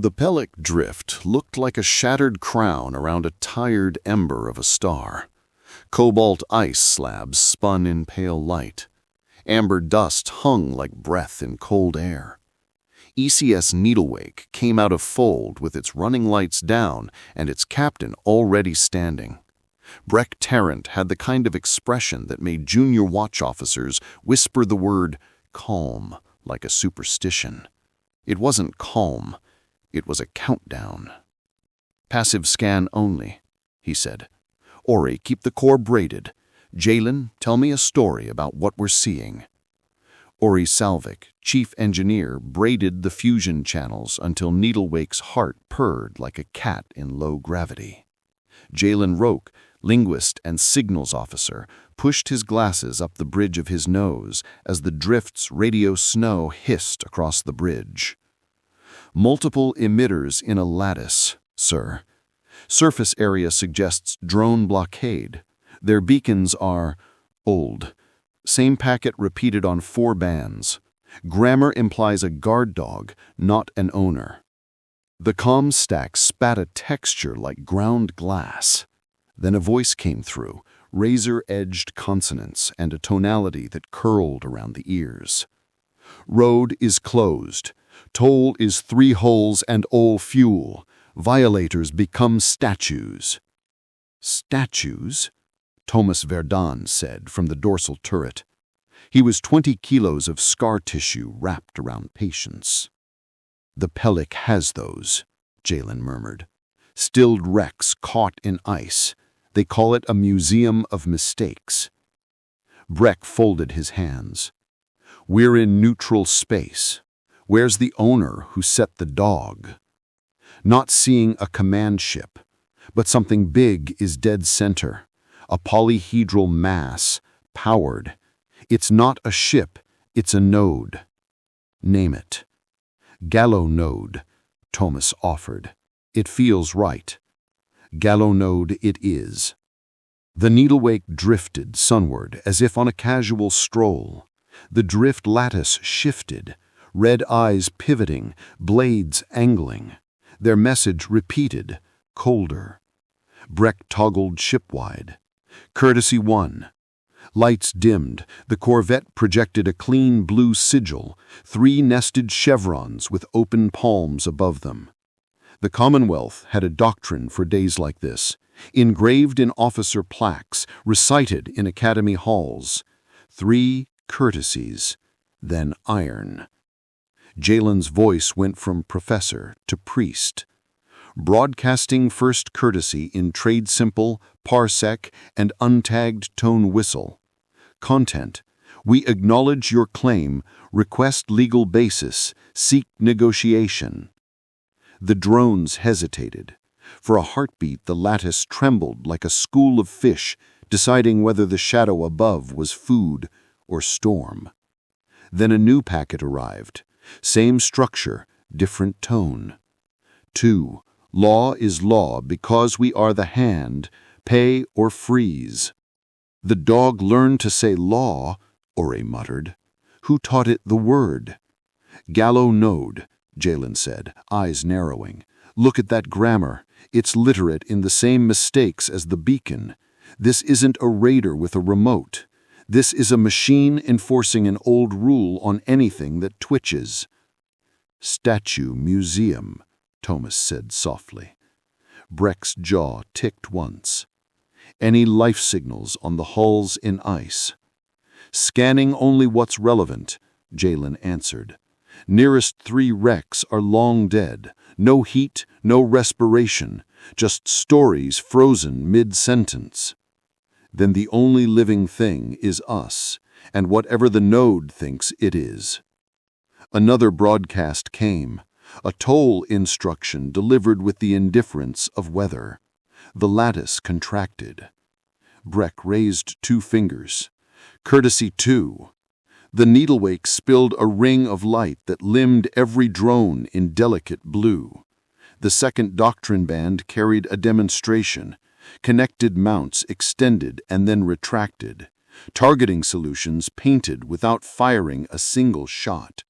The pellic drift looked like a shattered crown around a tired ember of a star. Cobalt ice slabs spun in pale light. Amber dust hung like breath in cold air. ECS Needlewake came out of fold with its running lights down and its captain already standing. Breck Tarrant had the kind of expression that made junior watch officers whisper the word calm like a superstition. It wasn't calm. It was a countdown. "Passive scan only," he said. "Ori, keep the core braided. Jalen, tell me a story about what we're seeing." Ori Salvik, chief engineer, braided the fusion channels until Needlewake's heart purred like a cat in low gravity. Jalen Roke, linguist and signals officer, pushed his glasses up the bridge of his nose as the drift's radio snow hissed across the bridge. "Multiple emitters in a lattice, sir. Surface area suggests drone blockade. Their beacons are old. Same packet repeated on 4 bands. Grammar implies a guard dog, not an owner." The comm stack spat a texture like ground glass. Then a voice came through, razor-edged consonants and a tonality that curled around the ears. "Road is closed. Toll is 3 holes and all fuel. Violators become statues." "Statues?" Thomas Verdun said from the dorsal turret. He was 20 kilos of scar tissue wrapped around patience. "The Pellic has those," Jalen murmured. "Stilled wrecks caught in ice. They call it a museum of mistakes." Breck folded his hands. "We're in neutral space. Where's the owner who set the dog?" Not seeing a command ship, but something big is dead center. A polyhedral mass, powered. It's not a ship, it's a node. "Name it." "Gallow Node," Thomas offered. "It feels right." "Gallow Node it is." The Needlewake drifted sunward as if on a casual stroll. The drift lattice shifted, red eyes pivoting, blades angling. Their message repeated, colder. Breck toggled shipwide. "Courtesy 1. Lights dimmed. The corvette projected a clean blue sigil, 3 nested chevrons with open palms above them. The Commonwealth had a doctrine for days like this, engraved in officer plaques, recited in academy halls. 3 courtesies, then iron. Jalen's voice went from professor to priest. Broadcasting first courtesy in trade simple, parsec, and untagged tone whistle. Content: we acknowledge your claim, request legal basis, seek negotiation. The drones hesitated. For a heartbeat, the lattice trembled like a school of fish, deciding whether the shadow above was food or storm. Then a new packet arrived. Same structure, different tone. 2. Law is law because we are the hand, pay or freeze. The dog learned to say law, Ore muttered. Who taught it the word? Gallow Node, Jalen said, eyes narrowing. Look at that grammar. It's literate in the same mistakes as the beacon. This isn't a raider with a remote. This is a machine enforcing an old rule on anything that twitches. Statue museum, Thomas said softly. Breck's jaw ticked once. Any life signals on the hulls in ice? Scanning only what's relevant, Jalen answered. Nearest 3 wrecks are long dead. No heat, no respiration, just stories frozen mid-sentence. Then the only living thing is us, and whatever the node thinks it is. Another broadcast came, a toll instruction delivered with the indifference of weather. The lattice contracted. Breck raised 2 fingers. Courtesy 2. The Needlewake spilled a ring of light that limned every drone in delicate blue. The second doctrine band carried a demonstration. Connected mounts extended and then retracted. Targeting solutions painted without firing a single shot.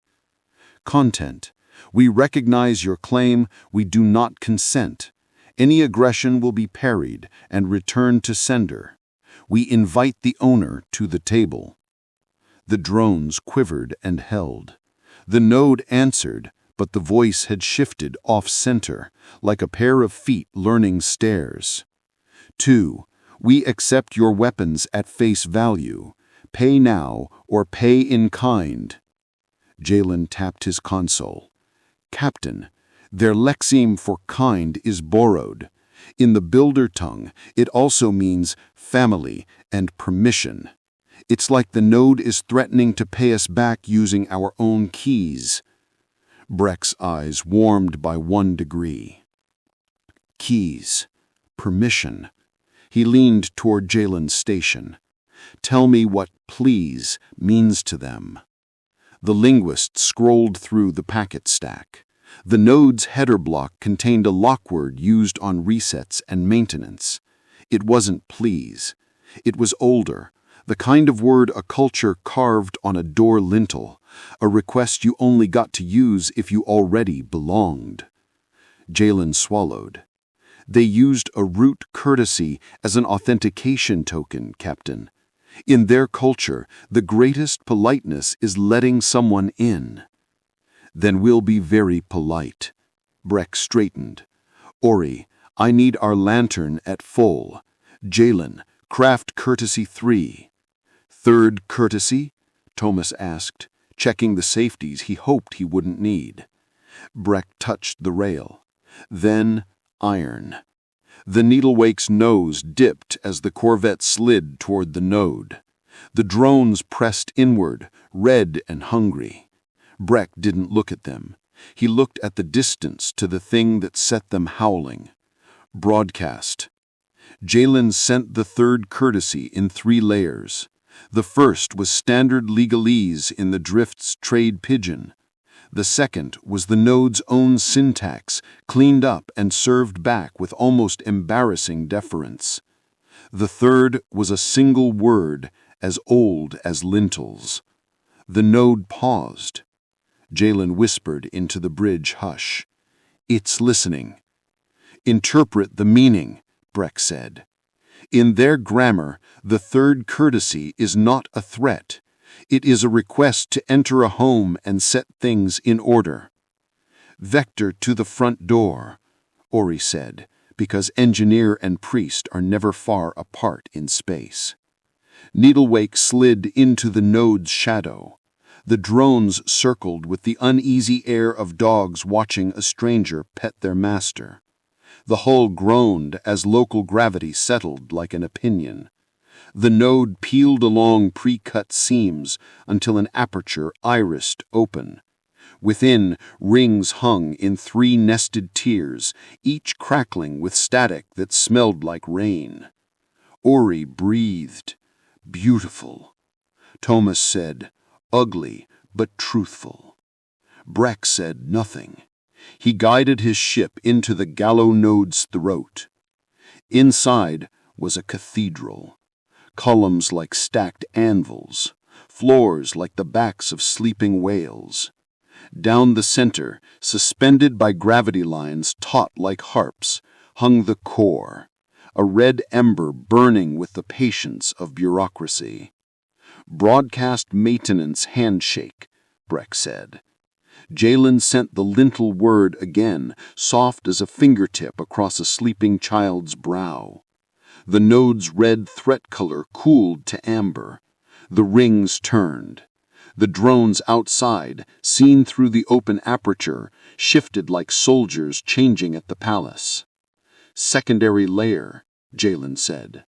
Content: We recognize your claim. We do not consent. Any aggression will be parried and returned to sender. We invite the owner to the table." The drones quivered and held. The node answered, but the voice had shifted off-center, like a pair of feet learning stairs. 2. We accept your weapons at face value. Pay now or pay in kind. Jalen tapped his console. "Captain, their lexeme for kind is borrowed. In the builder tongue, it also means family and permission. It's like the node is threatening to pay us back using our own keys." Breck's eyes warmed by 1 degree. Keys. Permission. He leaned toward Jalen's station. "Tell me what 'please' means to them." The linguist scrolled through the packet stack. The node's header block contained a lockword used on resets and maintenance. It wasn't "please." It was older, the kind of word a culture carved on a door lintel, a request you only got to use if you already belonged. Jalen swallowed. "They used a root courtesy as an authentication token, Captain. In their culture, the greatest politeness is letting someone in." "Then we'll be very polite." Breck straightened. "Ori, I need our lantern at full. Jalen, craft courtesy 3. "Third courtesy?" Thomas asked, checking the safeties he hoped he wouldn't need. Breck touched the rail. "Then iron." The Needlewake's nose dipped as the corvette slid toward the node. The drones pressed inward, red and hungry. Breck didn't look at them. He looked at the distance to the thing that set them howling. Broadcast. Jalen sent the third courtesy in 3 layers. The first was standard legalese in the Drift's trade pidgin. The second was the node's own syntax, cleaned up and served back with almost embarrassing deference. The third was a single word, as old as lintels. The node paused. Jalen whispered into the bridge hush. "It's listening." "Interpret the meaning," Breck said. "In their grammar, the third courtesy is not a threat. It is a request to enter a home and set things in order." "Vector to the front door," Ori said, because engineer and priest are never far apart in space. Needlewake slid into the node's shadow. The drones circled with the uneasy air of dogs watching a stranger pet their master. The hull groaned as local gravity settled like an opinion. The node peeled along pre-cut seams until an aperture irised open. Within, rings hung in 3 nested tiers, each crackling with static that smelled like rain. Ori breathed. "Beautiful." Thomas said, "Ugly, but truthful." Breck said nothing. He guided his ship into the Gallow Node's throat. Inside was a cathedral. Columns like stacked anvils, floors like the backs of sleeping whales. Down the center, suspended by gravity lines taut like harps, hung the core, a red ember burning with the patience of bureaucracy. "Broadcast maintenance handshake," Breck said. Jalen sent the lintel word again, soft as a fingertip across a sleeping child's brow. The node's red threat color cooled to amber. The rings turned. The drones outside, seen through the open aperture, shifted like soldiers changing at the palace. "Secondary layer," Jalen said.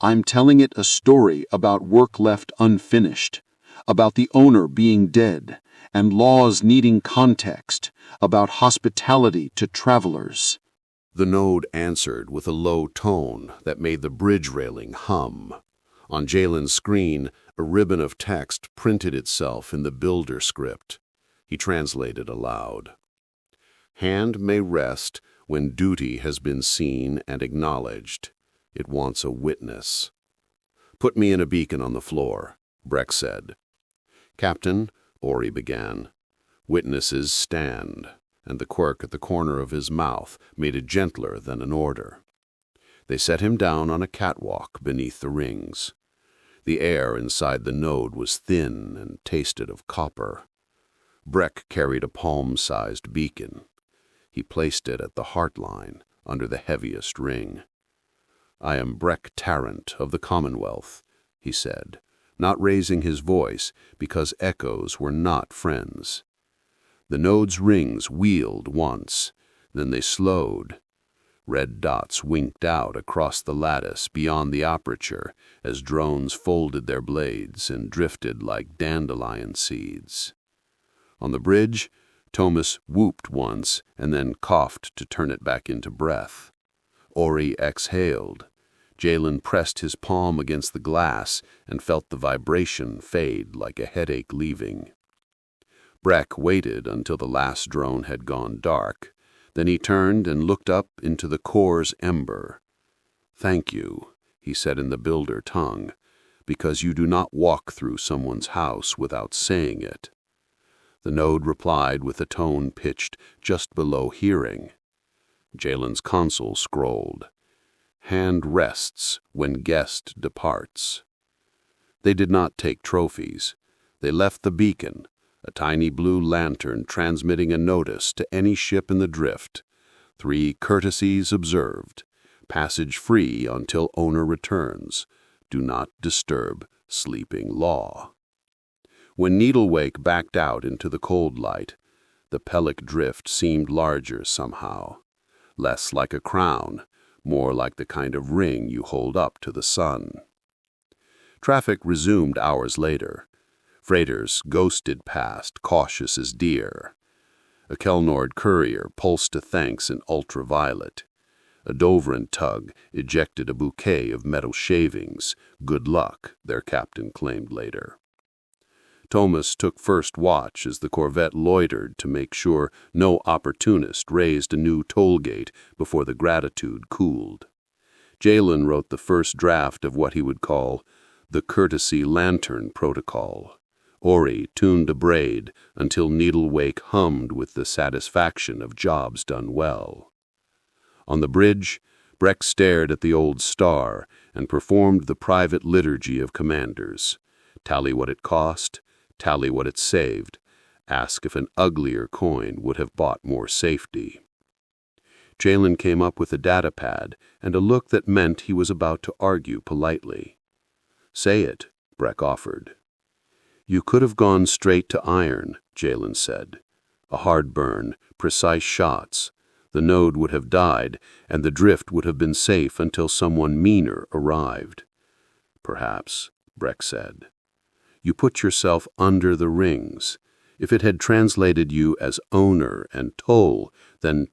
"I'm telling it a story about work left unfinished, about the owner being dead, and laws needing context, about hospitality to travelers." The node answered with a low tone that made the bridge railing hum. On Jalen's screen, a ribbon of text printed itself in the builder script. He translated aloud. "Hand may rest when duty has been seen and acknowledged. It wants a witness." "Put me in a beacon on the floor," Breck said. "Captain," Ori began. "Witnesses stand." and the quirk at the corner of his mouth made it gentler than an order. They set him down on a catwalk beneath the rings. The air inside the node was thin and tasted of copper. Breck carried a palm-sized beacon. He placed it at the heart line, under the heaviest ring. "I am Breck Tarrant of the Commonwealth," he said, not raising his voice because echoes were not friends. The node's rings wheeled once, then they slowed. Red dots winked out across the lattice beyond the aperture as drones folded their blades and drifted like dandelion seeds. On the bridge, Thomas whooped once and then coughed to turn it back into breath. Ori exhaled. Jalen pressed his palm against the glass and felt the vibration fade like a headache leaving. Breck waited until the last drone had gone dark. Then he turned and looked up into the core's ember. "Thank you," he said in the builder tongue, "because you do not walk through someone's house without saying it." The node replied with a tone pitched just below hearing. Jalen's console scrolled. "Hand rests when guest departs." They did not take trophies. They left the beacon, a tiny blue lantern transmitting a notice to any ship in the drift. 3 courtesies observed. Passage free until owner returns. Do not disturb sleeping law. When Needlewake backed out into the cold light, the Pellic drift seemed larger somehow. Less like a crown, more like the kind of ring you hold up to the sun. Traffic resumed hours later. Freighters ghosted past, cautious as deer. A Kelnord courier pulsed to thanks in ultraviolet. A Dovran tug ejected a bouquet of metal shavings. Good luck, their captain claimed later. Thomas took first watch as the corvette loitered to make sure no opportunist raised a new toll gate before the gratitude cooled. Jalen wrote the first draft of what he would call the Courtesy Lantern Protocol. Ori tuned a braid until Needlewake hummed with the satisfaction of jobs done well. On the bridge, Breck stared at the old star and performed the private liturgy of commanders. Tally what it cost, tally what it saved, ask if an uglier coin would have bought more safety. Jalen came up with a data pad and a look that meant he was about to argue politely. "Say it," Breck offered. "You could have gone straight to iron," Jalen said. "A hard burn, precise shots. The node would have died, and the drift would have been safe until someone meaner arrived." "Perhaps," Breck said. "You put yourself under the rings. If it had translated you as owner and toll, then—"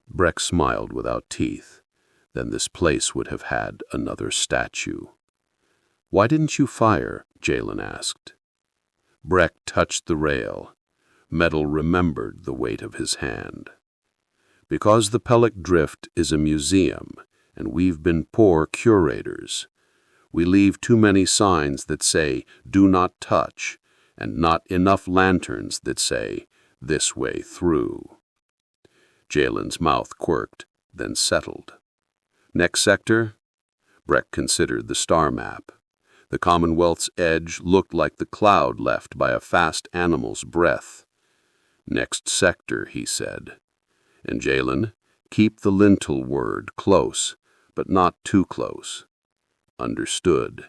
Breck smiled without teeth. "Then this place would have had another statue." "Why didn't you fire?" Jalen asked. Breck touched the rail. Metal remembered the weight of his hand. "Because the Pellic Drift is a museum, and we've been poor curators. We leave too many signs that say, 'Do not touch,' and not enough lanterns that say, 'This way through.'" Jalen's mouth quirked, then settled. "Next sector?" Breck considered the star map. The Commonwealth's edge looked like the cloud left by a fast animal's breath. "Next sector," he said. "And Jalen, keep the lintel word close, but not too close." "Understood."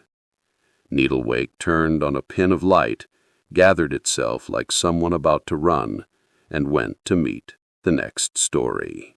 Needlewake turned on a pin of light, gathered itself like someone about to run, and went to meet the next story.